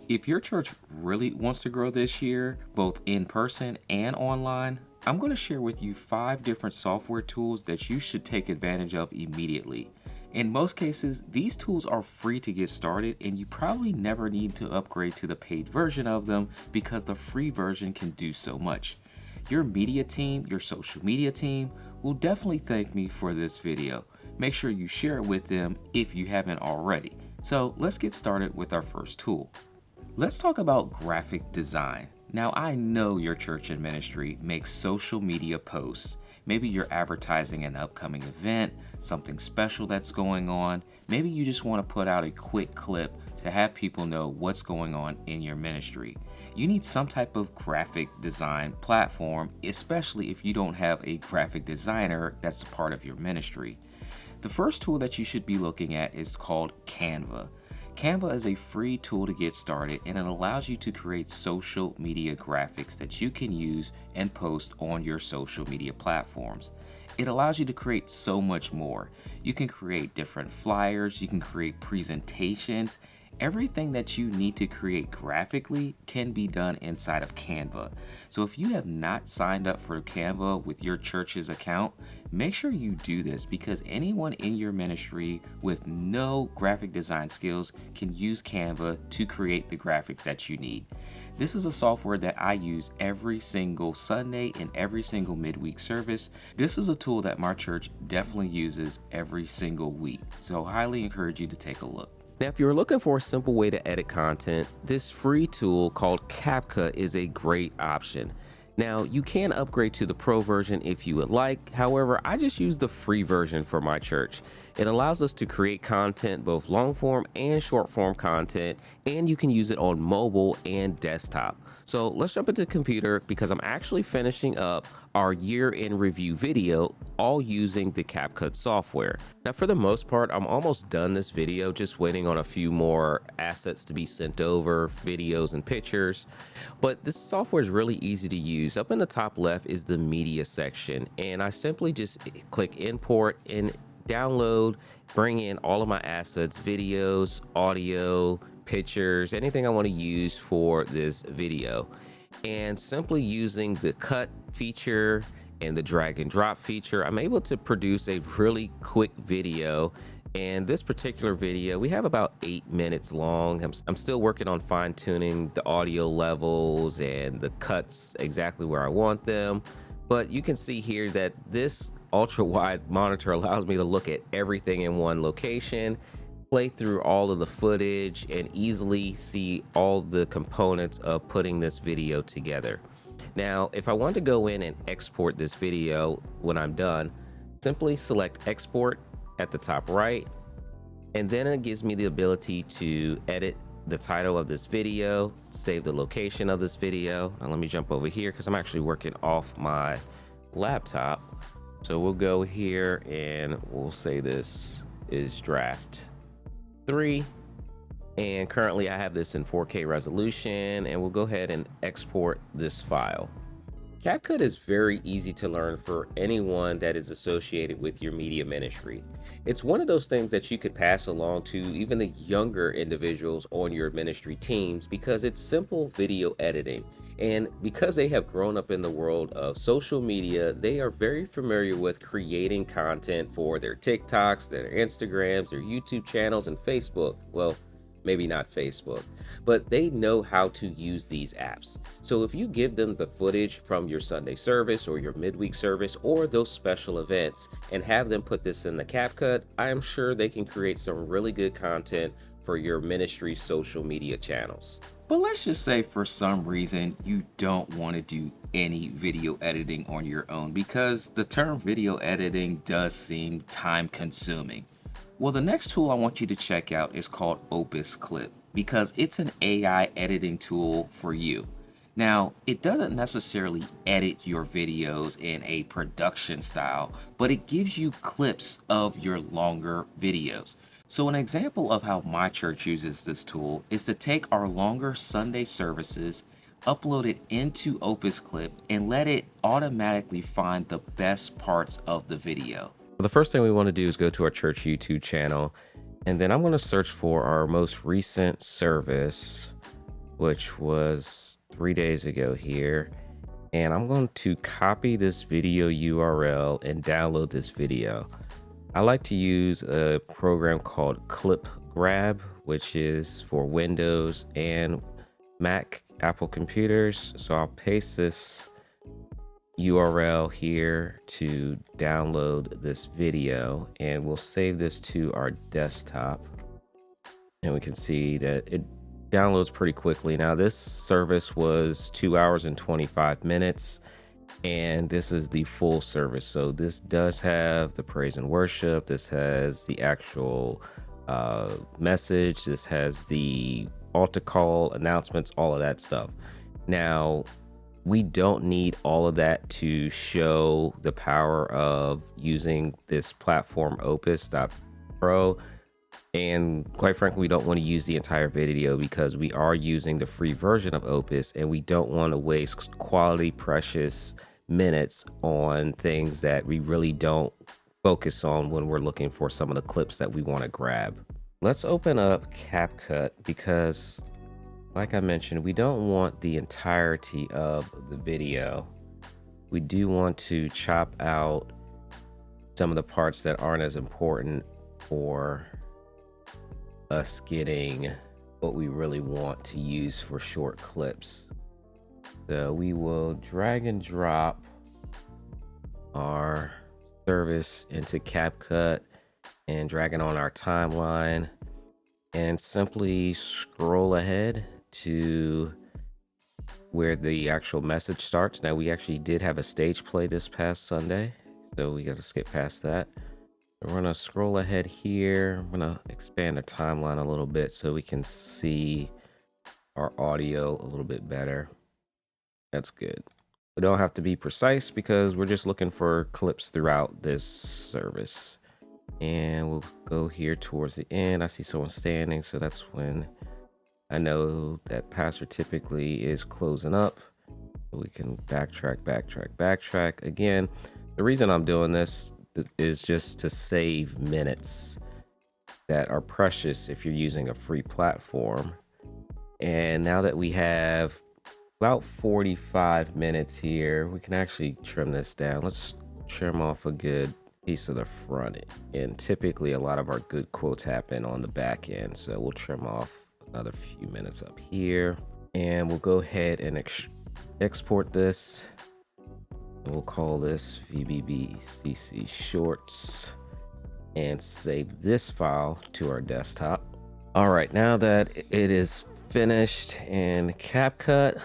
If your church really wants to grow this year, both in person and online, I'm going to share with you 5 different software tools that you should take advantage of immediately. In most cases, these tools are free to get started, and you probably never need to upgrade to the paid version of them because the free version can do so much. Your media team, your social media team, will definitely thank me for this video. Make sure you share it with them if you haven't already. So let's get started with our first tool. Let's talk about graphic design. Now, I know your church and ministry makes social media posts. Maybe you're advertising an upcoming event, something special that's going on. Maybe you just want to put out a quick clip to have people know what's going on in your ministry. You need some type of graphic design platform, especially if you don't have a graphic designer that's a part of your ministry. The first tool that you should be looking at is called Canva. Canva is a free tool to get started, and it allows you to create social media graphics that you can use and post on your social media platforms. It allows you to create so much more. You can create different flyers, you can create presentations. Everything that you need to create graphically can be done inside of Canva. So if you have not signed up for Canva with your church's account, make sure you do this because anyone in your ministry with no graphic design skills can use Canva to create the graphics that you need. This is a software that I use every single Sunday and every single midweek service. This is a tool that my church definitely uses every single week. So I highly encourage you to take a look. Now, if you're looking for a simple way to edit content, this free tool called CapCut is a great option. Now, you can upgrade to the pro version if you would like. However, I just use the free version for my church. It allows us to create content, both long form and short form content, and you can use it on mobile and desktop. So let's jump into the computer because I'm actually finishing up our year-end review video, all using the CapCut software. Now, for the most part, I'm almost done this video, just waiting on a few more assets to be sent over, videos and pictures. But this software is really easy to use. Up in the top left is the media section, and I simply just click import and download, bring in all of my assets, videos, audio, pictures, anything I want to use for this video. And simply using the cut feature and the drag and drop feature, I'm able to produce a really quick video. And this particular video, we have about 8 minutes long. I'm still working on fine tuning the audio levels and the cuts exactly where I want them. But you can see here that this ultra wide monitor allows me to look at everything in one location, play through all of the footage, and easily see all the components of putting this video together. Now, if I want to go in and export this video when I'm done, simply select export at the top right, and then it gives me the ability to edit the title of this video, save the location of this video. Now let me jump over here because I'm actually working off my laptop. So we'll go here and we'll say this is draft 3, and currently I have this in 4K resolution, and we'll go ahead and export this file. CapCut is very easy to learn for anyone that is associated with your media ministry. It's one of those things that you could pass along to even the younger individuals on your ministry teams because it's simple video editing. And because they have grown up in the world of social media, they are very familiar with creating content for their TikToks, their Instagrams, their YouTube channels, and Facebook. Well, maybe not Facebook, but they know how to use these apps. So if you give them the footage from your Sunday service or your midweek service or those special events and have them put this in the CapCut, I am sure they can create some really good content for your ministry's social media channels. But let's just say for some reason you don't want to do any video editing on your own because the term video editing does seem time consuming. Well, the next tool I want you to check out is called Opus Clip because it's an AI editing tool for you. Now, it doesn't necessarily edit your videos in a production style, but it gives you clips of your longer videos. So an example of how my church uses this tool is to take our longer Sunday services, upload it into Opus Clip, and let it automatically find the best parts of the video. The first thing we want to do is go to our church YouTube channel, and then I'm going to search for our most recent service. which was 3 days ago here. And I'm going to copy this video URL and download this video. I like to use a program called Clip Grab, which is for Windows and Mac Apple computers. So I'll paste this URL here to download this video, and we'll save this to our desktop. And we can see that it downloads pretty quickly. Now this service was 2 hours and 25 minutes, and this is the full service. So this does have the praise and worship, this has the actual message, this has the altar call, announcements, all of that stuff. Now we don't need all of that to show the power of using this platform Opus.pro. And quite frankly, we don't want to use the entire video because we are using the free version of Opus, and we don't want to waste quality, precious minutes on things that we really don't focus on when we're looking for some of the clips that we want to grab. Let's open up CapCut because, like I mentioned, we don't want the entirety of the video. We do want to chop out some of the parts that aren't as important for us getting what we really want to use for short clips. So we will drag and drop our service into CapCut and drag it on our timeline and simply scroll ahead to where the actual message starts. Now we actually did have a stage play this past Sunday, so we got to skip past that. We're gonna scroll ahead here. I'm gonna expand the timeline a little bit so we can see our audio a little bit better. That's good. We don't have to be precise because we're just looking for clips throughout this service. And we'll go here towards the end. I see someone standing, so that's when I know that pastor typically is closing up. We can backtrack. Again, the reason I'm doing this is just to save minutes that are precious if you're using a free platform. And now that we have about 45 minutes here, we can actually trim this down. Let's trim off a good piece of the front. And typically a lot of our good quotes happen on the back end. So we'll trim off another few minutes up here, and we'll go ahead and export this. We'll call this VBBCC Shorts and save this file to our desktop. All right, now that it is finished in CapCut,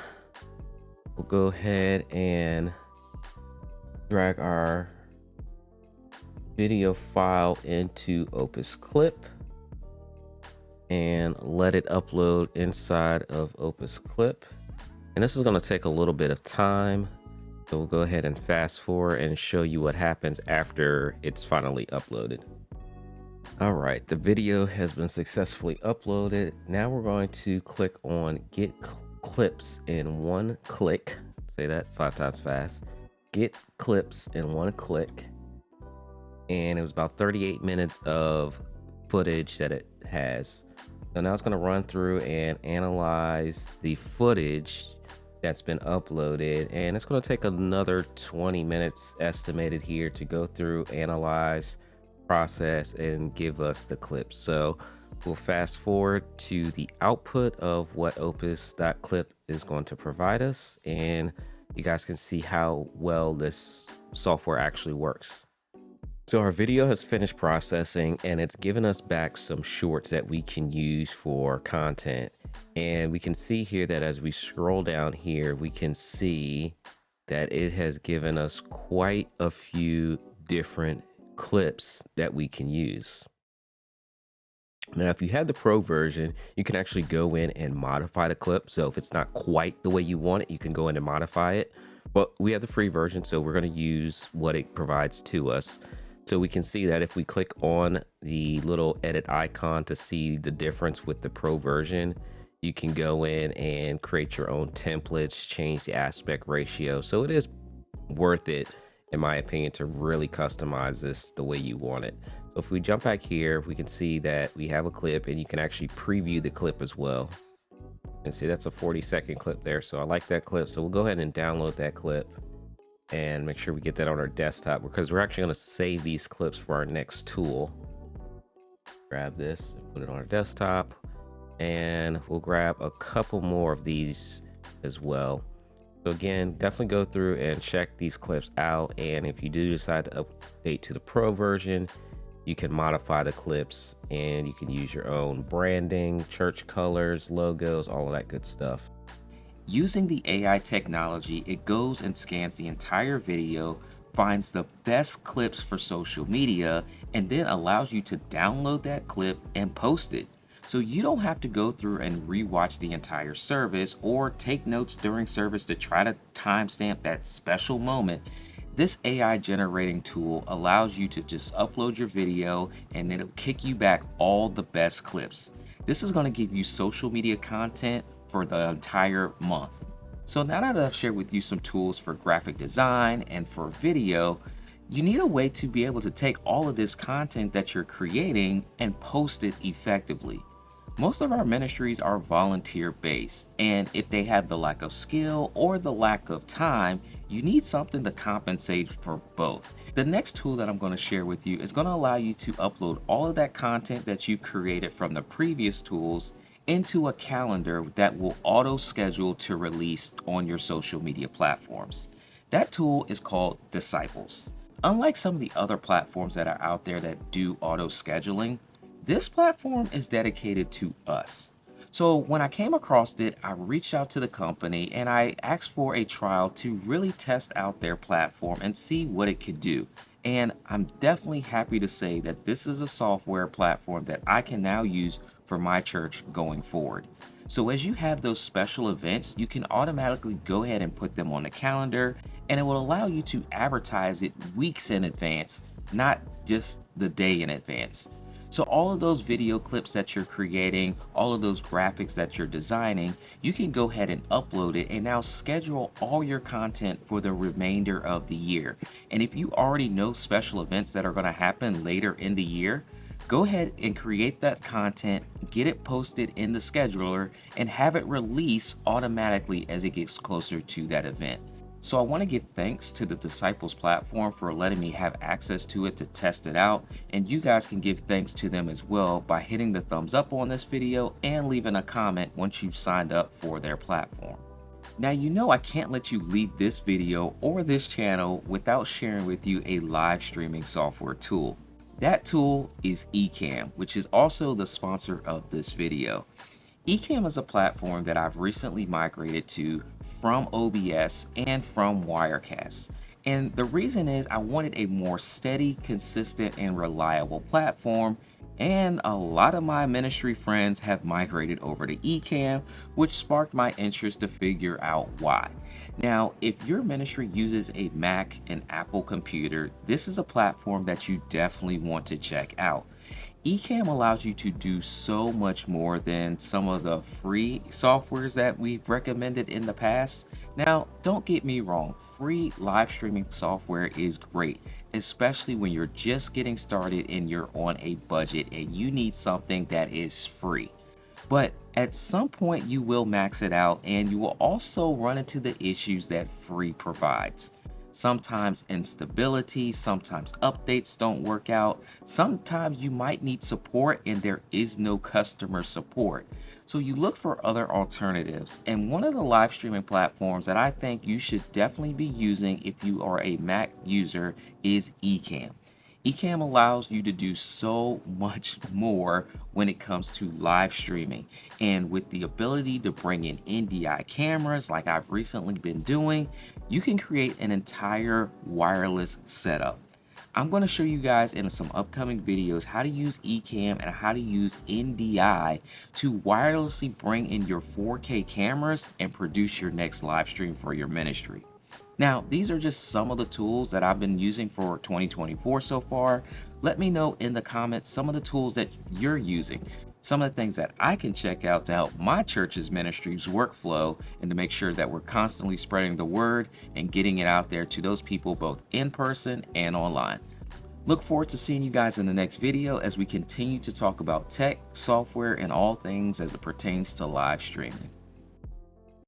we'll go ahead and drag our video file into Opus Clip and let it upload inside of Opus Clip. And this is going to take a little bit of time. So we'll go ahead and fast forward and show you what happens after it's finally uploaded. All right, the video has been successfully uploaded. Now we're going to click on Get Clips in One Click. Say that 5 times fast. Get Clips in One Click. And it was about 38 minutes of footage that it has. So now it's going to run through and analyze the footage that's been uploaded, and it's going to take another 20 minutes estimated here to go through, analyze, process, and give us the clips. So we'll fast forward to the output of what Opus.clip is going to provide us, and you guys can see how well this software actually works. So our video has finished processing, and it's given us back some shorts that we can use for content. And we can see here that as we scroll down here, we can see that it has given us quite a few different clips that we can use. Now, if you have the pro version, you can actually go in and modify the clip. So if it's not quite the way you want it, you can go in and modify it. But we have the free version, so we're going to use what it provides to us. So we can see that if we click on the little edit icon to see the difference with the pro version, you can go in and create your own templates, change the aspect ratio. So it is worth it, in my opinion, to really customize this the way you want it. So if we jump back here, we can see that we have a clip, and you can actually preview the clip as well. And see, that's a 40-second clip there. So I like that clip. So we'll go ahead and download that clip and make sure we get that on our desktop, because we're actually going to save these clips for our next tool. Grab this and put it on our desktop, and we'll grab a couple more of these as well. So again, definitely go through and check these clips out. And if you do decide to update to the pro version, you can modify the clips and you can use your own branding, church colors, logos, all of that good stuff. Using the AI technology, it goes and scans the entire video, finds the best clips for social media, and then allows you to download that clip and post it. So you don't have to go through and rewatch the entire service or take notes during service to try to timestamp that special moment. This AI generating tool allows you to just upload your video and then it'll kick you back all the best clips. This is going to give you social media content for the entire month. So now that I've shared with you some tools for graphic design and for video, you need a way to be able to take all of this content that you're creating and post it effectively. Most of our ministries are volunteer based, and if they have the lack of skill or the lack of time, you need something to compensate for both. The next tool that I'm going to share with you is going to allow you to upload all of that content that you've created from the previous tools into a calendar that will auto schedule to release on your social media platforms. That tool is called Disciples. Unlike some of the other platforms that are out there that do auto scheduling, this platform is dedicated to us. So when I came across it, I reached out to the company and I asked for a trial to really test out their platform and see what it could do. And I'm definitely happy to say that this is a software platform that I can now use for my church going forward. So as you have those special events, you can automatically go ahead and put them on the calendar, and it will allow you to advertise it weeks in advance, not just the day in advance. So all of those video clips that you're creating, all of those graphics that you're designing, you can go ahead and upload it and now schedule all your content for the remainder of the year. And if you already know special events that are going to happen later in the year, go ahead and create that content, get it posted in the scheduler, and have it release automatically as it gets closer to that event. So I want to give thanks to the Disciples platform for letting me have access to it to test it out, and you guys can give thanks to them as well by hitting the thumbs up on this video and leaving a comment once you've signed up for their platform. Now you know I can't let you leave this video or this channel without sharing with you a live streaming software tool. That tool is ECAMM, which is also the sponsor of this video. ECAMM is a platform that I've recently migrated to from OBS and from Wirecast. And the reason is I wanted a more steady, consistent, and reliable platform. And a lot of my ministry friends have migrated over to ECAMM, which sparked my interest to figure out why. Now, if your ministry uses a Mac and Apple computer, this is a platform that you definitely want to check out. ECAMM allows you to do so much more than some of the free softwares that we've recommended in the past. Now, don't get me wrong, free live streaming software is great, especially when you're just getting started and you're on a budget and you need something that is free. But at some point you will max it out, and you will also run into the issues that free provides. Sometimes instability, sometimes updates don't work out, sometimes you might need support and there is no customer support. So you look for other alternatives, and one of the live streaming platforms that I think you should definitely be using if you are a Mac user is ECAMM. ECAMM allows you to do so much more when it comes to live streaming, and with the ability to bring in NDI cameras like I've recently been doing, you can create an entire wireless setup. I'm going to show you guys in some upcoming videos how to use ECAMM and how to use NDI to wirelessly bring in your 4K cameras and produce your next live stream for your ministry. Now, these are just some of the tools that I've been using for 2024 so far. Let me know in the comments some of the tools that you're using, some of the things that I can check out to help my church's ministry's workflow, and to make sure that we're constantly spreading the word and getting it out there to those people both in person and online. Look forward to seeing you guys in the next video as we continue to talk about tech, software, and all things as it pertains to live streaming.